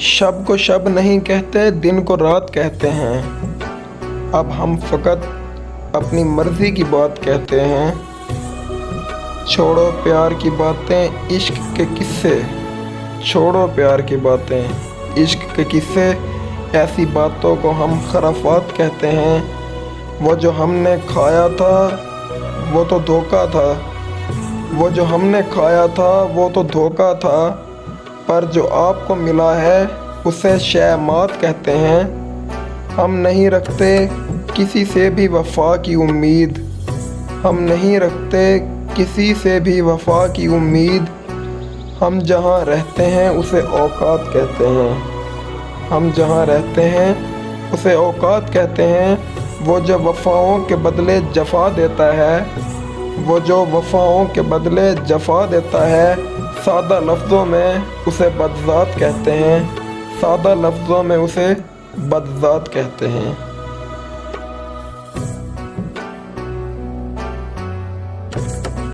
शब को शब नहीं कहते, दिन को रात कहते हैं। अब हम फ़कत अपनी मर्ज़ी की बात कहते हैं। छोड़ो प्यार की बातें, इश्क के किस्से। छोड़ो प्यार की बातें, इश्क के किस्से। ऐसी बातों को हम खराफात कहते हैं। वो जो हमने खाया था वो तो धोखा था। वो जो हमने खाया था वो तो धोखा था। पर जो आपको मिला है उसे शैमात कहते हैं। हम नहीं रखते किसी से भी वफ़ा की उम्मीद। हम नहीं रखते किसी से भी वफ़ा की उम्मीद। हम जहाँ रहते हैं उसे औकात कहते हैं। हम जहाँ रहते हैं उसे औकात कहते हैं। वो जो वफ़ाओं के बदले जफ़ा देता है, वो जो वफ़ाओं के बदले जफ़ा देता है, सादा लफ्ज़ों में उसे बदज़ात कहते हैं। सादा लफ्ज़ों में उसे बदज़ात कहते हैं।